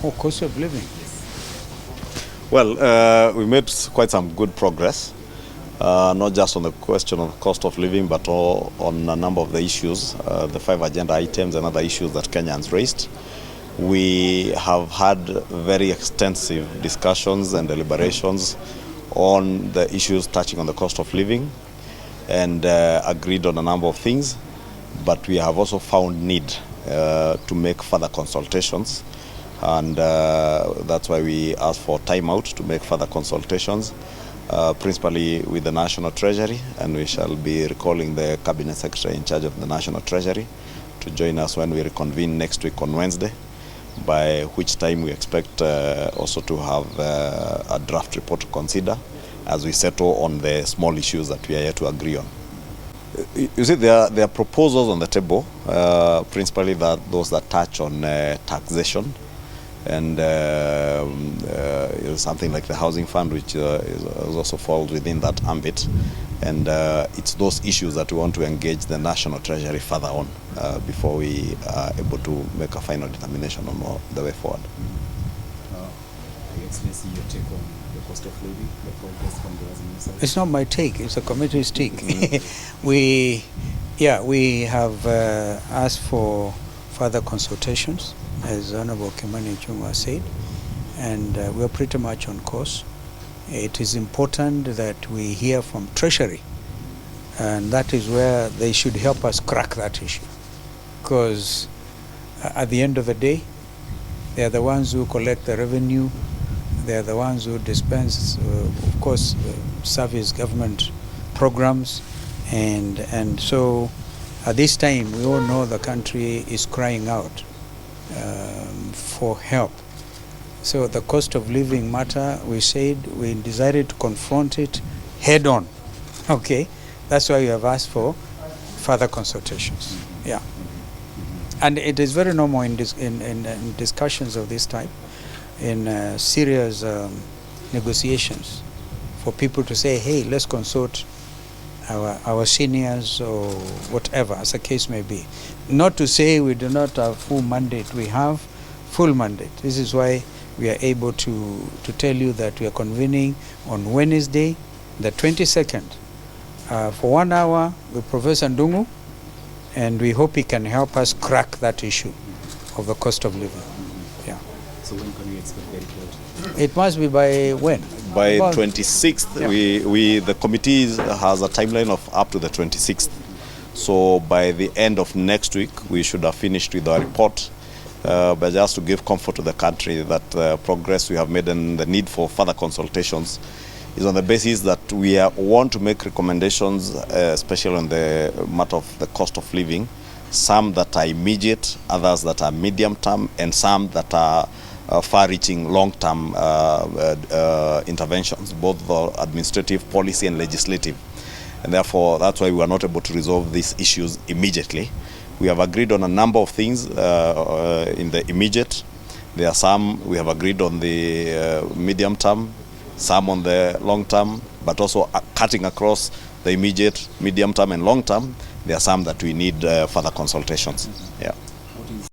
Oh, cost of living. Well, we made quite some good progress, not just on the question of cost of living, but on a number of the issues, the 5 agenda items and other issues that Kenyans raised. We have had very extensive discussions and deliberations on the issues touching on the cost of living and agreed on a number of things, but we have also found need to make further consultations. And that's why we asked for time out to make further consultations, principally with the National Treasury, and we shall be recalling the Cabinet Secretary in charge of the National Treasury to join us when we reconvene next week on Wednesday, by which time we expect also to have a draft report to consider as we settle on the small issues that we are here to agree on. You see, there are proposals on the table, principally those that touch on taxation, and something like the housing fund, which also falls within that ambit. And it's those issues that we want to engage the National Treasury further on before we are able to make a final determination on the way forward. Let's see your take on the cost of living, the progress from the Azimio side. It's not my take, it's a committee's take. We have asked for further consultations, as Honorable Kimani Ichungwah said, and we're pretty much on course. It is important that we hear from Treasury, and that is where they should help us crack that issue, because at the end of the day, they are the ones who collect the revenue, they are the ones who dispense, of course, service government programs, and so at this time we all know the country is crying out for help. So the cost of living matter, we said we decided to confront it head on. Okay, that's why we have asked for further consultations. Yeah, and it is very normal in discussions of this type, in serious negotiations, for people to say, hey, let's consult our seniors or whatever, as the case may be. Not to say we do not have full mandate, we have full mandate. This is why we are able to tell you that we are convening on Wednesday, the 22nd, for 1 hour with Professor Ndungu, and we hope he can help us crack that issue of the cost of living. Yeah. So when can we expect the report? It must be by when? By 26th, yeah. The committee has a timeline of up to the 26th. So by the end of next week, we should have finished with our report. But just to give comfort to the country that progress we have made and the need for further consultations is on the basis that we want to make recommendations, especially on the matter of the cost of living, some that are immediate, others that are medium term, and some that are far-reaching long-term interventions, both the administrative, policy, and legislative. And therefore, that's why we are not able to resolve these issues immediately. We have agreed on a number of things in the immediate. There are some we have agreed on the medium term, some on the long term, but also cutting across the immediate, medium term, and long term. There are some that we need further consultations. Yeah.